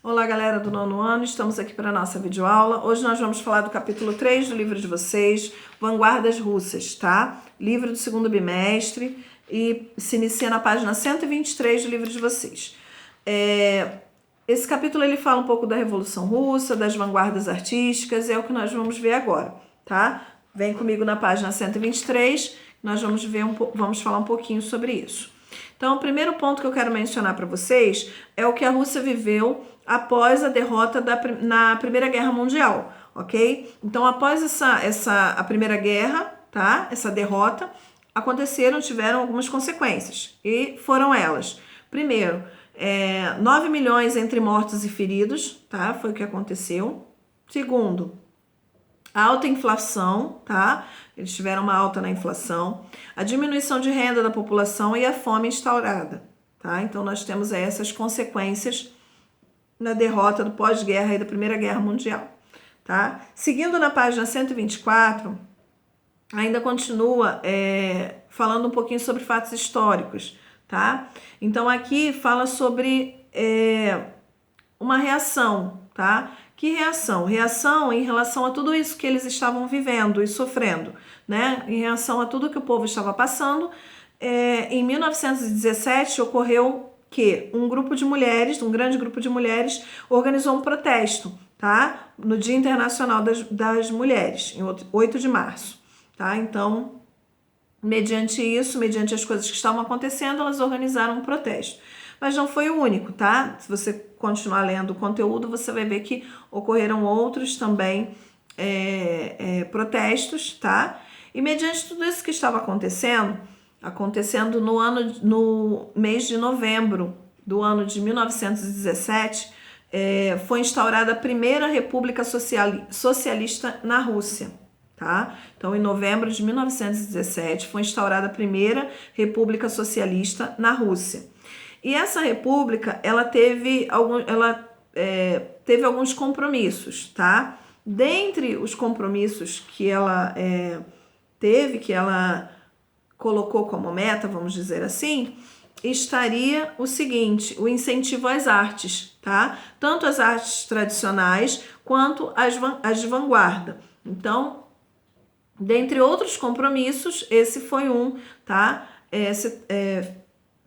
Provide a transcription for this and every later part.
Olá, galera do nono ano, estamos aqui para a nossa videoaula. Hoje nós vamos falar do capítulo 3 do livro de vocês, Vanguardas Russas, tá? Livro do segundo bimestre e se inicia na página 123 do livro de vocês. Esse capítulo ele fala um pouco da Revolução Russa, das vanguardas artísticas, é o que nós vamos ver agora, tá? Vem comigo na página 123, nós vamos falar um pouquinho sobre isso. Então, o primeiro ponto que eu quero mencionar para vocês é o que a Rússia viveu após a derrota na Primeira Guerra Mundial, ok? Então, após a Primeira Guerra, tá? Essa derrota, tiveram algumas consequências, e foram elas. Primeiro, 9 milhões entre mortos e feridos, tá? Foi o que aconteceu. Segundo, a alta inflação, tá? Eles tiveram uma alta na inflação, a diminuição de renda da população e a fome instaurada, tá? Então, nós temos essas consequências na derrota do pós-guerra e da Primeira Guerra Mundial, tá? Seguindo na página 124, ainda continua falando um pouquinho sobre fatos históricos, tá? Então, aqui fala sobre uma reação, tá? Que reação? Reação em relação a tudo isso que eles estavam vivendo e sofrendo, né? Em relação a tudo que o povo estava passando. Em 1917 ocorreu que um grande grupo de mulheres, organizou um protesto, tá? No Dia Internacional das Mulheres, em 8 de março, tá? Então, mediante as coisas que estavam acontecendo, elas organizaram um protesto. Mas não foi o único, tá? Se você continuar lendo o conteúdo, você vai ver que ocorreram outros também protestos, tá? E mediante tudo isso que estava acontecendo no mês de novembro do ano de 1917, foi instaurada a primeira República Socialista na Rússia, tá? Então, em novembro de 1917, foi instaurada a primeira República Socialista na Rússia. E essa república, ela teve alguns compromissos, tá? Dentre os compromissos que ela que ela colocou como meta, vamos dizer assim, estaria o seguinte: o incentivo às artes, tá? Tanto as artes tradicionais quanto as de vanguarda. Então, dentre outros compromissos, esse foi um, tá?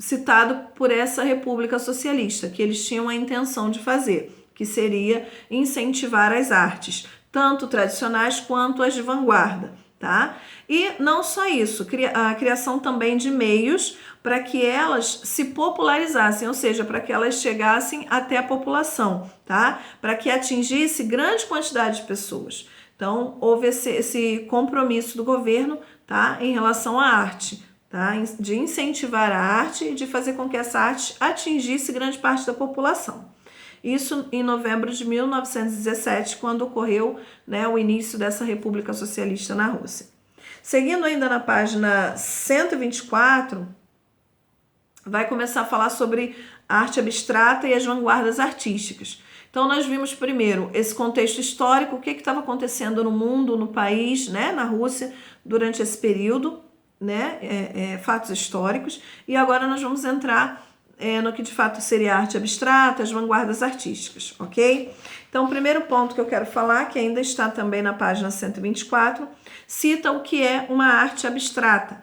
Citado por essa República Socialista, que eles tinham a intenção de fazer, que seria incentivar as artes, tanto tradicionais quanto as de vanguarda, tá? E não só isso, a criação também de meios para que elas se popularizassem, ou seja, para que elas chegassem até a população, tá? Para que atingisse grande quantidade de pessoas. Então, houve esse compromisso do governo, tá? Em relação à arte, tá? De incentivar a arte e de fazer com que essa arte atingisse grande parte da população. Isso em novembro de 1917, quando ocorreu, né, o início dessa República Socialista na Rússia. Seguindo ainda na página 124, vai começar a falar sobre a arte abstrata e as vanguardas artísticas. Então, nós vimos primeiro esse contexto histórico, o que estava acontecendo no mundo, no país, né, na Rússia, durante esse período, né, fatos históricos, e agora nós vamos entrar no que de fato seria a arte abstrata, as vanguardas artísticas, ok? Então, o primeiro ponto que eu quero falar, que ainda está também na página 124, cita o que é uma arte abstrata,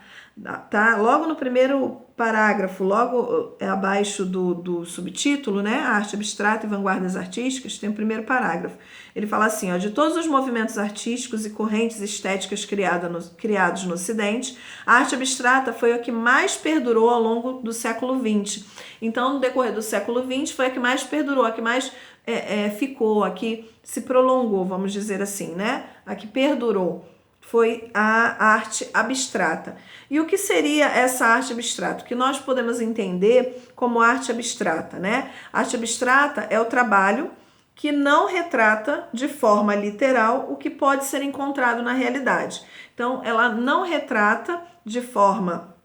tá? Logo no primeiro parágrafo, logo abaixo do subtítulo, né, arte abstrata e vanguardas artísticas, tem o primeiro parágrafo. Ele fala assim, ó: de todos os movimentos artísticos e correntes estéticas criados no Ocidente, a arte abstrata foi a que mais perdurou ao longo do século XX. Então, no decorrer do século XX, foi a que mais perdurou, a que mais ficou, a que se prolongou, vamos dizer assim, né? A que perdurou. Foi a arte abstrata. E o que seria essa arte abstrata? O que nós podemos entender como arte abstrata, né? A arte abstrata é o trabalho que não retrata de forma literal o que pode ser encontrado na realidade. Então, ela não retrata de forma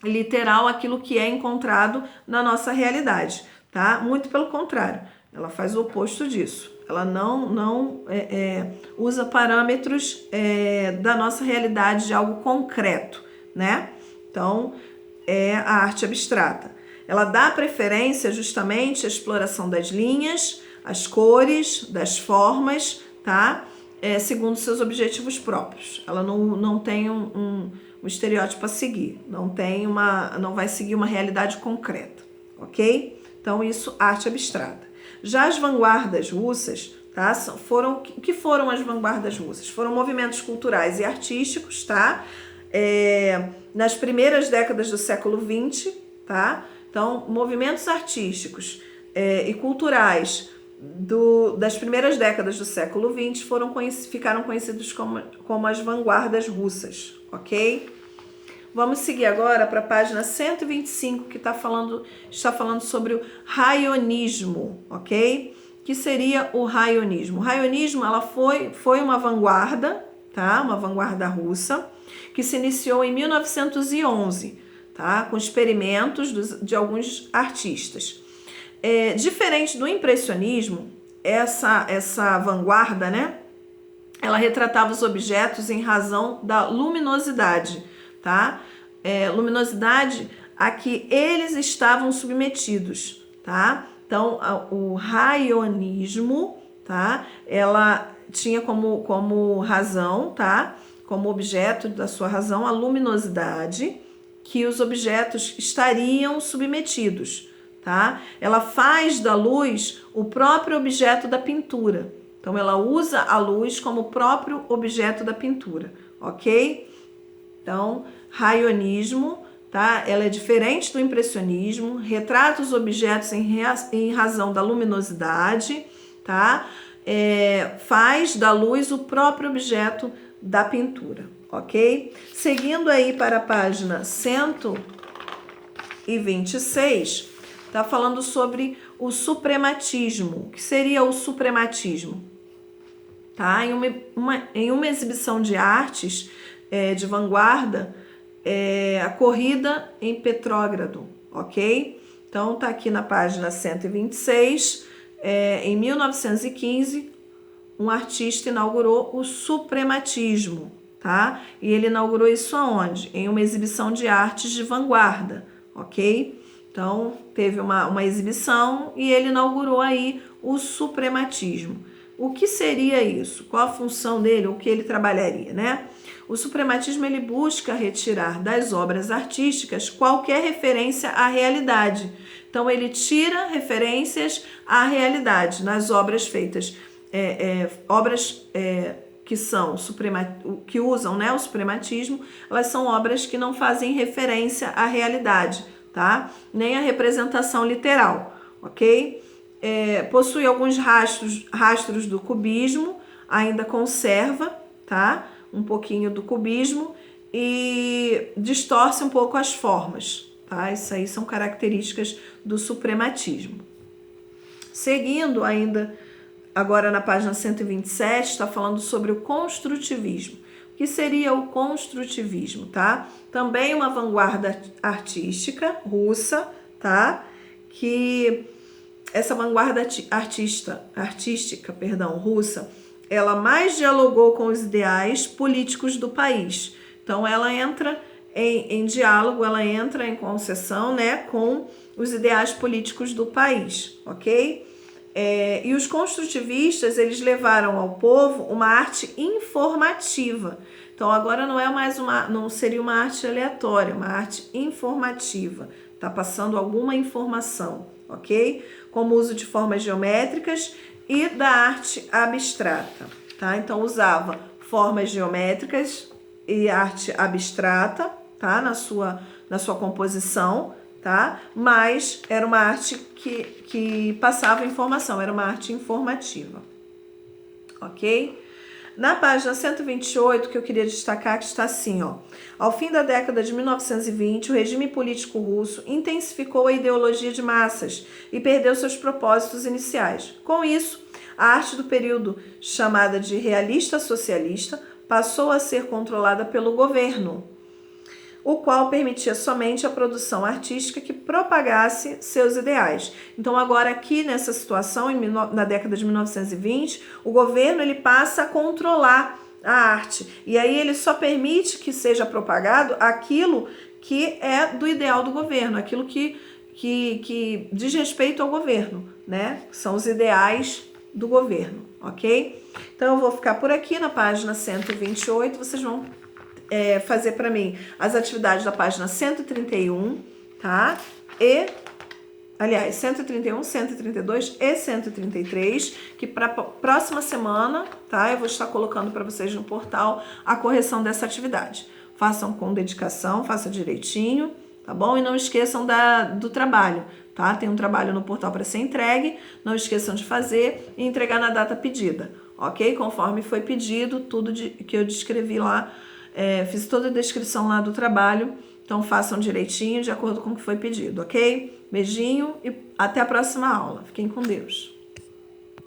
literal aquilo que é encontrado na nossa realidade, tá? Muito pelo contrário, ela faz o oposto disso. Ela não usa parâmetros da nossa realidade, de algo concreto, né? Então, é a arte abstrata. Ela dá preferência justamente à exploração das linhas, as cores, das formas, tá? Segundo seus objetivos próprios. Ela não tem um estereótipo a seguir, não vai seguir uma realidade concreta, ok? Então, isso, arte abstrata. Já as vanguardas russas, tá? O que foram as vanguardas russas? Foram movimentos culturais e artísticos, tá? Nas primeiras décadas do século XX, tá? Então, movimentos artísticos e culturais das primeiras décadas do século XX ficaram conhecidos como as vanguardas russas, ok? Vamos seguir agora para a página 125, que está falando sobre o raionismo, ok? Que seria o raionismo? O raionismo, ela foi uma vanguarda, tá? Uma vanguarda russa, que se iniciou em 1911, tá? Com experimentos de alguns artistas. Diferente do impressionismo, essa vanguarda, né? Ela retratava os objetos em razão da luminosidade, tá? Luminosidade a que eles estavam submetidos, tá? Então, o raionismo, tá? Ela tinha como razão, tá? Como objeto da sua razão, a luminosidade que os objetos estariam submetidos, tá? Ela faz da luz o próprio objeto da pintura. Então, ela usa a luz como próprio objeto da pintura, ok? Então, raionismo, tá? Ela é diferente do impressionismo, retrata os objetos em razão da luminosidade, tá? Faz da luz o próprio objeto da pintura, ok? Seguindo aí para a página 126, tá falando sobre o suprematismo. O que seria o suprematismo? Tá? Em uma exibição de artes de vanguarda, a corrida em Petrógrado, ok? Então, tá aqui na página 126. Em 1915, um artista inaugurou o suprematismo, tá? E ele inaugurou isso aonde? Em uma exibição de artes de vanguarda, ok? Então, teve uma exibição e ele inaugurou aí o suprematismo. O que seria isso? Qual a função dele? O que ele trabalharia, né? O suprematismo, ele busca retirar das obras artísticas qualquer referência à realidade. Então, ele tira referências à realidade nas obras feitas, que usam, né, o suprematismo. Elas são obras que não fazem referência à realidade, tá? Nem à representação literal, ok? Possui alguns rastros do cubismo, ainda conserva, tá? Um pouquinho do cubismo e distorce um pouco as formas, tá? Isso aí são características do suprematismo. Seguindo ainda, agora na página 127, está falando sobre o construtivismo. O que seria o construtivismo, tá? Também uma vanguarda artística russa, tá? Que essa vanguarda artística, russa, ela mais dialogou com os ideais políticos do país. Então, ela entra em diálogo, ela entra em concessão, né, com os ideais políticos do país, ok? E os construtivistas, eles levaram ao povo uma arte informativa. Então, agora não seria uma arte aleatória, uma arte informativa. Está passando alguma informação, ok? Como uso de formas geométricas e da arte abstrata, tá? Então, usava formas geométricas e arte abstrata, tá? Na sua composição, tá? Mas era uma arte que passava informação, era uma arte informativa, ok? Na página 128, que eu queria destacar, que está assim, ó. Ao fim da década de 1920, o regime político russo intensificou a ideologia de massas e perdeu seus propósitos iniciais. Com isso, a arte do período, chamada de realista socialista, passou a ser controlada pelo governo, o qual permitia somente a produção artística que propagasse seus ideais. Então, agora aqui nessa situação, na década de 1920, o governo ele passa a controlar a arte. E aí ele só permite que seja propagado aquilo que é do ideal do governo, aquilo que diz respeito ao governo, né? São os ideais do governo, ok? Então, eu vou ficar por aqui na página 128. Vocês vão fazer para mim as atividades da página 131, tá? Aliás, 131, 132 e 133, que para a próxima semana, tá? Eu vou estar colocando para vocês no portal a correção dessa atividade. Façam com dedicação, façam direitinho, tá bom? E não esqueçam do trabalho, tá? Tem um trabalho no portal para ser entregue, não esqueçam de fazer e entregar na data pedida, ok? Conforme foi pedido, tudo que eu descrevi lá, fiz toda a descrição lá do trabalho, então façam direitinho, de acordo com o que foi pedido, ok? Beijinho e até a próxima aula. Fiquem com Deus.